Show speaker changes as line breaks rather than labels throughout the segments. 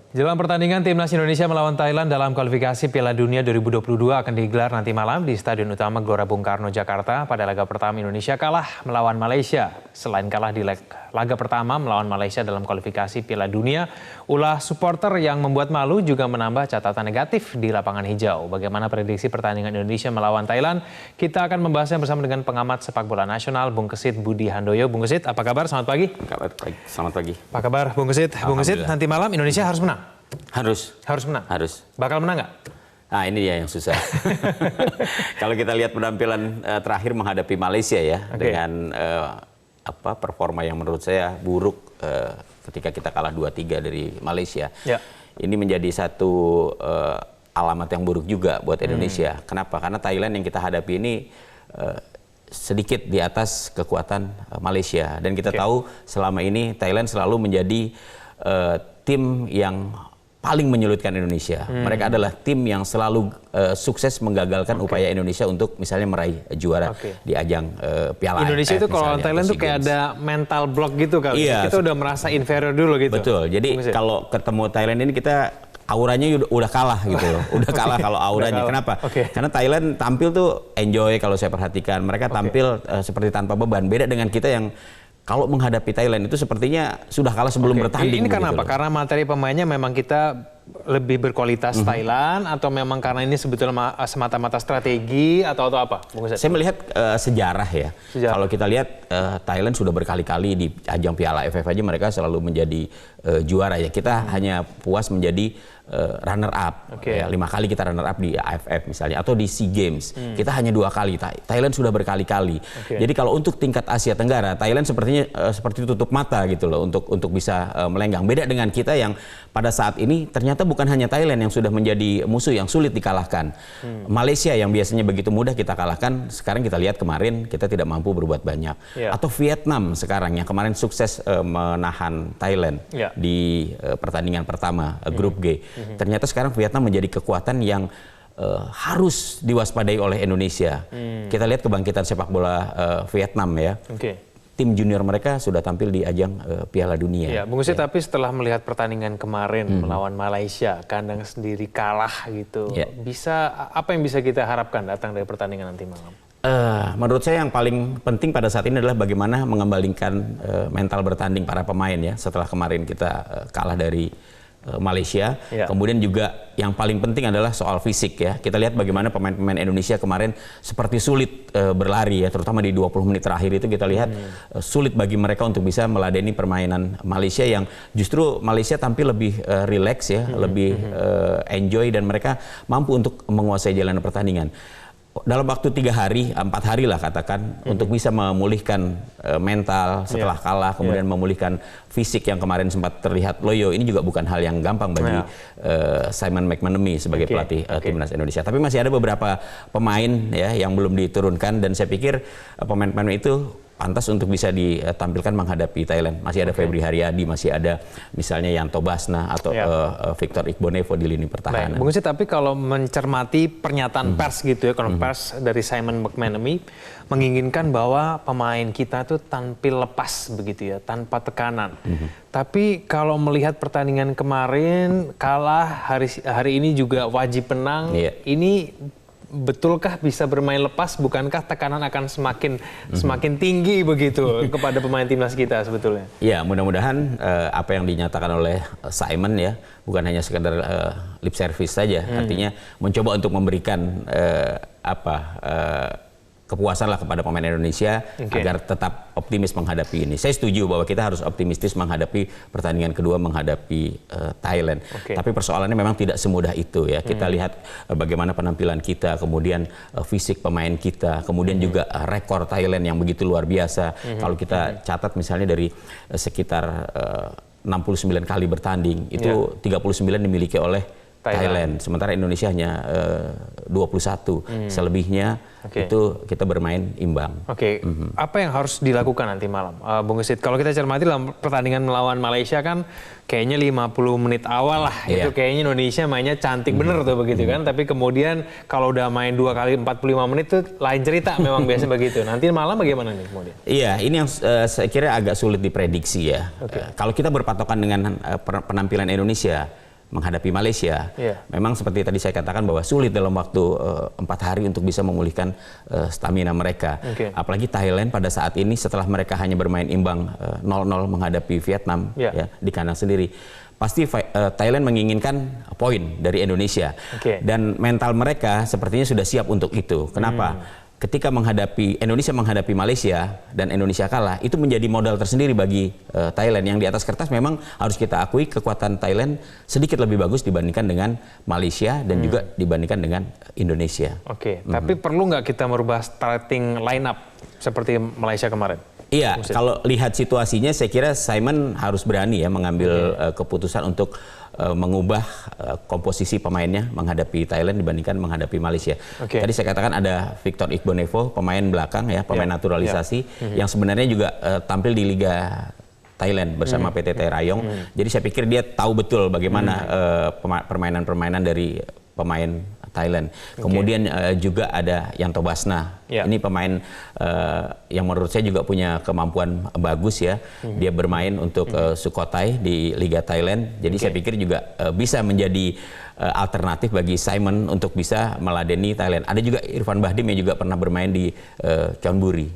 Jelang pertandingan Timnas Indonesia melawan Thailand dalam kualifikasi Piala Dunia 2022 akan digelar nanti malam di Stadion Utama Gelora Bung Karno, Jakarta. Pada laga pertama Indonesia kalah melawan Malaysia. Selain kalah di laga pertama melawan Malaysia dalam kualifikasi Piala Dunia, ulah supporter yang membuat malu juga menambah catatan negatif di lapangan hijau. Bagaimana prediksi pertandingan Indonesia melawan Thailand? Kita akan membahasnya bersama dengan pengamat sepak bola nasional Bung Kesit Budi Handoyo. Bung Kesit, apa kabar? Selamat pagi.
Selamat pagi.
Apa kabar Bung Kesit? Bung Kesit, nanti malam Indonesia harus menang.
Harus
menang.
Harus.
Bakal menang nggak?
Nah, ini dia yang susah. Kalau kita lihat penampilan terakhir menghadapi Malaysia ya, dengan performa yang menurut saya buruk ketika kita kalah 2-3 dari Malaysia. Ya. Ini menjadi satu alamat yang buruk juga buat Indonesia. Kenapa? Karena Thailand yang kita hadapi ini sedikit di atas kekuatan Malaysia, dan kita tahu selama ini Thailand selalu menjadi tim yang paling menyulitkan Indonesia. Mereka adalah tim yang selalu sukses menggagalkan upaya Indonesia untuk misalnya meraih juara di ajang Piala AFF.
Indonesia itu kalau Thailand tuh kayak ada mental block gitu kali. Iya, kita udah merasa inferior dulu gitu.
Betul. Jadi kalau ketemu Thailand ini kita auranya udah kalah gitu loh. Udah kalah kalau auranya. Kenapa? Karena Thailand tampil tuh enjoy kalau saya perhatikan. Mereka tampil seperti tanpa beban. Beda dengan kita yang kalau menghadapi Thailand itu sepertinya sudah kalah sebelum bertanding.
Ini karena apa? Karena materi pemainnya memang kita lebih berkualitas Thailand, atau memang karena ini sebetulnya semata-mata strategi atau apa?
Saya melihat sejarah ya. Kalau kita lihat Thailand sudah berkali-kali di ajang Piala AFF aja mereka selalu menjadi juara ya. Kita hanya puas menjadi runner up. Ya, 5 kali kita runner up di AFF misalnya, atau di SEA Games. Kita hanya 2 kali. Thailand sudah berkali-kali. Jadi kalau untuk tingkat Asia Tenggara, Thailand sepertinya seperti tutup mata gitu loh untuk bisa melenggang. Beda dengan kita yang pada saat ini ternyata bukan hanya Thailand yang sudah menjadi musuh yang sulit dikalahkan. Malaysia yang biasanya begitu mudah kita kalahkan, sekarang kita lihat kemarin kita tidak mampu berbuat banyak. Atau Vietnam sekarang yang kemarin sukses menahan Thailand di pertandingan pertama grup G. Ternyata sekarang Vietnam menjadi kekuatan yang harus diwaspadai oleh Indonesia. Kita lihat kebangkitan sepak bola Vietnam ya. Tim junior mereka sudah tampil di ajang Piala Dunia.
Ya, Bung Kesit, tapi setelah melihat pertandingan kemarin melawan Malaysia, kandang sendiri kalah gitu, apa yang bisa kita harapkan datang dari pertandingan nanti malam?
Menurut saya yang paling penting pada saat ini adalah bagaimana mengembalikan mental bertanding para pemain ya. Setelah kemarin kita kalah dari Malaysia, kemudian juga yang paling penting adalah soal fisik ya. Kita lihat bagaimana pemain-pemain Indonesia kemarin seperti sulit berlari ya, terutama di 20 menit terakhir itu kita lihat sulit bagi mereka untuk bisa meladeni permainan Malaysia, yang justru Malaysia tampil lebih rileks ya, lebih enjoy, dan mereka mampu untuk menguasai jalan pertandingan. Dalam waktu 3 hari, 4 hari lah katakan, untuk bisa memulihkan mental setelah kalah, kemudian memulihkan fisik yang kemarin sempat terlihat loyo. Ini juga bukan hal yang gampang bagi Simon McManamy sebagai pelatih Timnas Indonesia. Tapi masih ada beberapa pemain ya yang belum diturunkan, dan saya pikir pemain-pemain itu pantas untuk bisa ditampilkan menghadapi Thailand. Masih ada Febri Haryadi, masih ada misalnya Yanto Basna atau Victor Igbonevo di lini pertahanan.
Bung Kesit, tapi kalau mencermati pernyataan pers gitu ya, pers dari Simon McManamy menginginkan bahwa pemain kita tuh tampil lepas begitu ya, tanpa tekanan. Tapi kalau melihat pertandingan kemarin kalah, hari ini juga wajib menang, ini betulkah bisa bermain lepas? Bukankah tekanan akan semakin tinggi begitu kepada pemain timnas kita sebetulnya? Ya,
mudah-mudahan apa yang dinyatakan oleh Simon ya bukan hanya sekedar lip service saja, artinya mencoba untuk memberikan kepuasan lah kepada pemain Indonesia agar tetap optimis menghadapi ini. Saya setuju bahwa kita harus optimistis menghadapi pertandingan kedua menghadapi Thailand. Tapi persoalannya memang tidak semudah itu ya. Kita lihat bagaimana penampilan kita, kemudian fisik pemain kita, kemudian juga rekor Thailand yang begitu luar biasa. Kalau kita catat misalnya dari sekitar 69 kali bertanding, itu 39 dimiliki oleh Thailand. Sementara Indonesia hanya 21. Selebihnya itu kita bermain imbang.
Apa yang harus dilakukan nanti malam, Bung Kesit? Kalau kita cermati dalam pertandingan melawan Malaysia kan kayaknya 50 menit awal lah itu kayaknya Indonesia mainnya cantik bener tuh begitu kan. Tapi kemudian kalau udah main 2 kali 45 menit tuh lain cerita memang biasa begitu. Nanti malam bagaimana nih kemudian?
Iya, ini yang saya kira agak sulit diprediksi ya. Kalau kita berpatokan dengan penampilan Indonesia, menghadapi Malaysia. Memang seperti tadi saya katakan bahwa sulit dalam waktu 4 hari untuk bisa memulihkan stamina mereka. Apalagi Thailand pada saat ini setelah mereka hanya bermain imbang 0-0 menghadapi Vietnam ya, di kandang sendiri. Pasti Thailand menginginkan poin dari Indonesia. Dan mental mereka sepertinya sudah siap untuk itu. Kenapa? Ketika Indonesia menghadapi Malaysia dan Indonesia kalah, itu menjadi modal tersendiri bagi Thailand yang di atas kertas memang harus kita akui kekuatan Thailand sedikit lebih bagus dibandingkan dengan Malaysia dan juga dibandingkan dengan Indonesia.
Tapi perlu nggak kita merubah starting line up seperti Malaysia kemarin?
Iya, kalau lihat situasinya saya kira Simon harus berani ya mengambil keputusan untuk mengubah komposisi pemainnya menghadapi Thailand dibandingkan menghadapi Malaysia. Tadi saya katakan ada Victor Igbonevo, pemain belakang ya, pemain naturalisasi yang sebenarnya juga tampil di Liga Thailand bersama PTT Rayong. Jadi saya pikir dia tahu betul bagaimana permainan-permainan dari pemain Thailand. Kemudian juga ada Yanto Basna. Ini pemain yang menurut saya juga punya kemampuan bagus ya. Dia bermain untuk Sukhothai di Liga Thailand. Jadi saya pikir juga bisa menjadi alternatif bagi Simon untuk bisa meladeni Thailand. Ada juga Irfan Bahdim yang juga pernah bermain di Chonburi.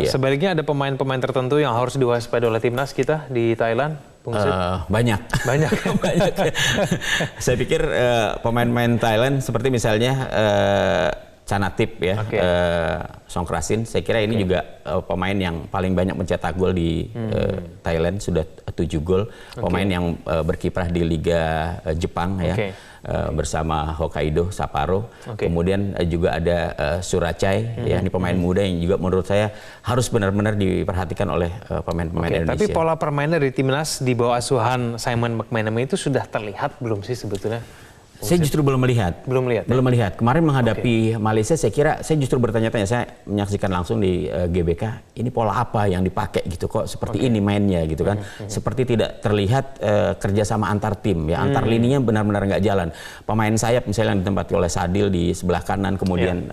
Sebaliknya ada pemain-pemain tertentu yang harus diwaspadai oleh timnas kita di Thailand?
Banyak. Banyak. Saya pikir pemain-pemain Thailand seperti misalnya Chanatip ya, Songkrasin. Saya kira ini juga pemain yang paling banyak mencetak gol di Thailand, sudah 7 gol. Pemain yang berkiprah di Liga Jepang ya, bersama Hokkaido, Sapporo. Kemudian juga ada Surachai, ya, ini pemain muda yang juga menurut saya harus benar-benar diperhatikan oleh pemain-pemain Indonesia.
Tapi pola permainan dari timnas di bawah asuhan Simon McManamy itu sudah terlihat belum sih sebetulnya?
Saya justru belum melihat.
Belum lihat.
Belum melihat. Kemarin menghadapi Malaysia, saya kira saya justru bertanya-tanya. Saya menyaksikan langsung di GBK. Ini pola apa yang dipakai gitu kok? Seperti ini mainnya gitu kan? Seperti tidak terlihat kerjasama antar tim ya. Antar lininya benar-benar nggak jalan. Pemain sayap misalnya yang ditempati oleh Sadil di sebelah kanan, kemudian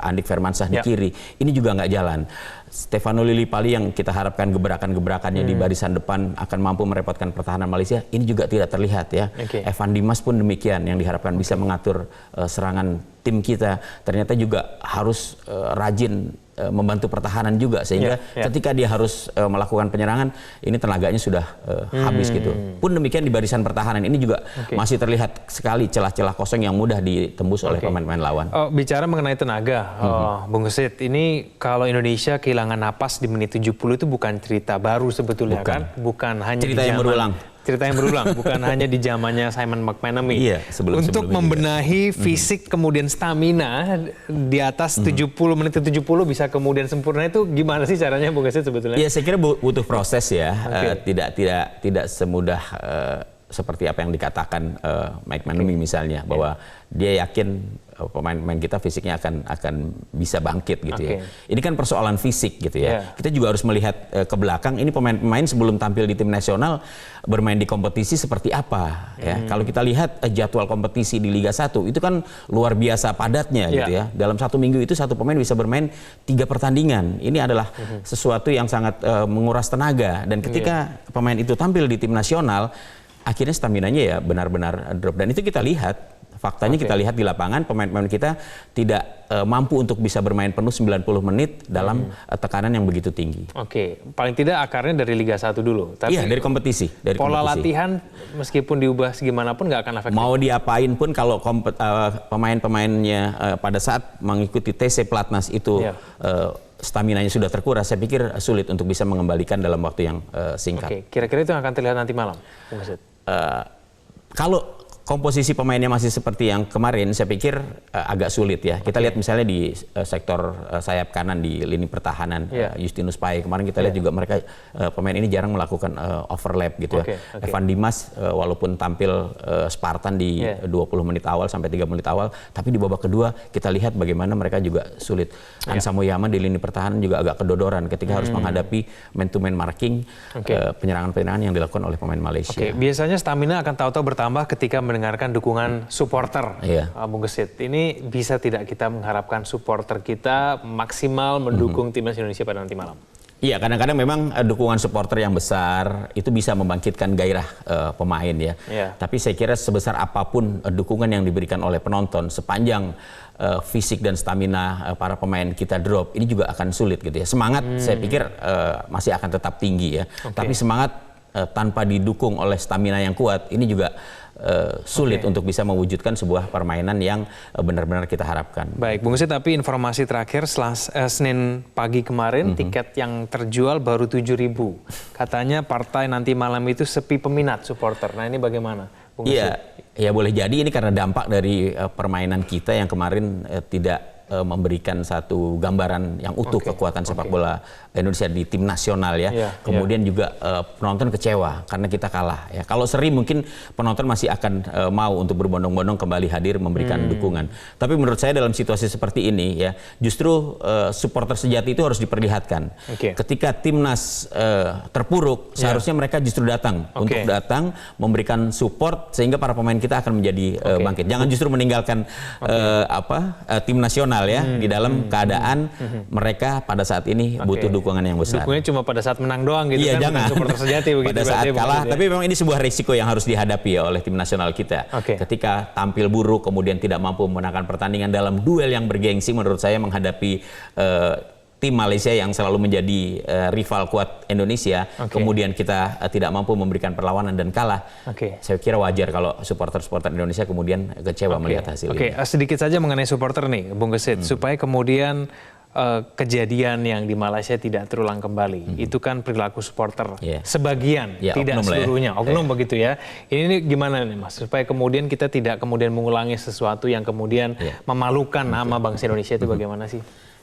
Andik Firmansyah di kiri. Ini juga nggak jalan. Stefano Lillipali yang kita harapkan gebrakan-gebrakannya di barisan depan akan mampu merepotkan pertahanan Malaysia, ini juga tidak terlihat ya. Evan Dimas pun demikian yang diharapkan bisa mengatur serangan tim kita, ternyata juga harus rajin membantu pertahanan juga, sehingga ketika dia harus melakukan penyerangan, ini tenaganya sudah habis gitu. Pun demikian di barisan pertahanan ini juga masih terlihat sekali celah-celah kosong yang mudah ditembus oleh pemain-pemain lawan.
Bicara mengenai tenaga, Bung Gesit, ini kalau Indonesia kehilangan napas di menit 70 itu bukan cerita baru sebetulnya kan? Bukan hanya
cerita yang berulang.
Cerita yang berulang, bukan hanya di zamannya Simon McManamy. Untuk
sebelumnya
membenahi fisik kemudian stamina di atas 70 menit 70 bisa kemudian sempurna, itu gimana sih caranya Bung Gesit sebetulnya?
Iya, saya kira butuh proses ya. Tidak semudah seperti apa yang dikatakan McManamy misalnya, bahwa dia yakin pemain-pemain kita fisiknya akan bisa bangkit gitu ya. Ini kan persoalan fisik gitu ya. Kita juga harus melihat ke belakang, ini pemain-pemain sebelum tampil di tim nasional bermain di kompetisi seperti apa ya. Kalau kita lihat jadwal kompetisi di Liga 1 itu kan luar biasa padatnya gitu ya. Dalam 1 minggu itu satu pemain bisa bermain 3 pertandingan. Ini adalah sesuatu yang sangat menguras tenaga, dan ketika pemain itu tampil di tim nasional, akhirnya staminanya ya benar-benar drop, dan itu kita lihat. Faktanya kita lihat di lapangan pemain-pemain kita tidak mampu untuk bisa bermain penuh 90 menit dalam tekanan yang begitu tinggi.
Paling tidak akarnya dari Liga 1 dulu. Tapi
dari kompetisi.
Pola latihan meskipun diubah segimanapun nggak akan efektif.
Mau diapain pun kalau pemain-pemainnya pada saat mengikuti TC Platnas itu staminanya sudah terkuras, saya pikir sulit untuk bisa mengembalikan dalam waktu yang singkat.
Kira-kira itu yang akan terlihat nanti malam?
Kalau komposisi pemainnya masih seperti yang kemarin, saya pikir agak sulit ya. Kita lihat misalnya di sektor sayap kanan di lini pertahanan, Justinus Pae. Kemarin kita lihat juga mereka pemain ini jarang melakukan overlap gitu ya. Evan Dimas walaupun tampil Spartan di 20 menit awal sampai 3 menit awal, tapi di babak kedua kita lihat bagaimana mereka juga sulit. Ansa Moyama di lini pertahanan juga agak kedodoran ketika harus menghadapi man-to-man marking, penyerangan-penyerangan yang dilakukan oleh pemain Malaysia.
Biasanya stamina akan tahu-tahu bertambah ketika mendengarkan dukungan supporter, Bung Gesit. Ini bisa tidak kita mengharapkan supporter kita maksimal mendukung timnas Indonesia pada nanti malam?
Iya, kadang-kadang memang dukungan supporter yang besar itu bisa membangkitkan gairah pemain ya. Tapi saya kira sebesar apapun dukungan yang diberikan oleh penonton, sepanjang fisik dan stamina para pemain kita drop, ini juga akan sulit gitu ya. Semangat saya pikir masih akan tetap tinggi ya. Tapi semangat tanpa didukung oleh stamina yang kuat, ini juga sulit untuk bisa mewujudkan sebuah permainan yang benar-benar kita harapkan.
Baik, Bung Gesit, tapi informasi terakhir Senin pagi kemarin tiket yang terjual baru 7.000. Katanya partai nanti malam itu sepi peminat supporter. Nah ini bagaimana, Bung Gesit?
Iya, ya boleh jadi ini karena dampak dari permainan kita yang kemarin tidak memberikan satu gambaran yang utuh kekuatan sepak bola Indonesia di tim nasional ya. Kemudian juga penonton kecewa karena kita kalah ya. Kalau seri mungkin penonton masih akan mau untuk berbondong-bondong kembali hadir memberikan dukungan. Tapi menurut saya dalam situasi seperti ini ya, justru supporter sejati itu harus diperlihatkan. Ketika timnas terpuruk, seharusnya mereka justru datang untuk datang memberikan support sehingga para pemain kita akan menjadi bangkit. Jangan justru meninggalkan tim nasional ya, di dalam keadaan mereka pada saat ini butuh dukungan yang besar.
Dukungannya cuma pada saat menang doang gitu kan,
jangan.
supporter sejati begitu.
Pada saat kalah, tapi memang ini sebuah risiko yang harus dihadapi ya oleh tim nasional kita. Ketika tampil buruk, kemudian tidak mampu memenangkan pertandingan dalam duel yang bergengsi, menurut saya menghadapi tim Malaysia yang selalu menjadi rival kuat Indonesia, kemudian kita tidak mampu memberikan perlawanan dan kalah. Saya kira wajar kalau supporter-supporter Indonesia kemudian kecewa melihat hasil ini.
Sedikit saja mengenai supporter nih, Bung Gesit, supaya kemudian kejadian yang di Malaysia tidak terulang kembali. Itu kan perilaku supporter sebagian, tidak seluruhnya. Oknum begitu ya. Ini gimana nih Mas, supaya kemudian kita tidak kemudian mengulangi sesuatu yang kemudian memalukan nama bangsa Indonesia itu bagaimana sih?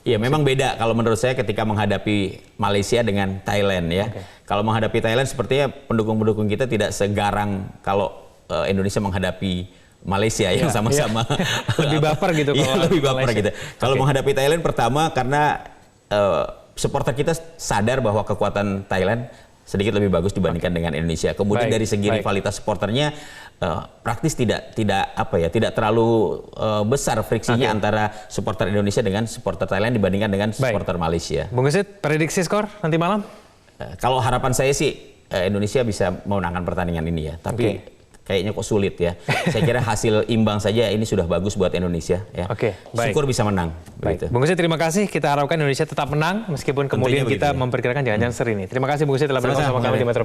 Iya, memang beda kalau menurut saya ketika menghadapi Malaysia dengan Thailand ya. Kalau menghadapi Thailand sepertinya pendukung-pendukung kita tidak segarang kalau Indonesia menghadapi Malaysia yang sama-sama
lebih baper gitu.
Lebih baper gitu. Kalau menghadapi Thailand pertama karena supporter kita sadar bahwa kekuatan Thailand sedikit lebih bagus dibandingkan dengan Indonesia. Kemudian dari segi rivalitas supporternya praktis tidak terlalu besar friksinya antara supporter Indonesia dengan supporter Thailand dibandingkan dengan supporter Malaysia.
Bung Gesit, prediksi skor nanti malam?
Kalau harapan saya sih Indonesia bisa memenangkan pertandingan ini ya. Tapi kayaknya kok sulit ya. Saya kira hasil imbang saja ini sudah bagus buat Indonesia ya. Syukur bisa menang.
Bung Gesit, terima kasih. Kita harapkan Indonesia tetap menang meskipun kemudian kita memperkirakan jangan-jangan seri ini. Terima kasih Bung Gesit telah bersama kami di Metro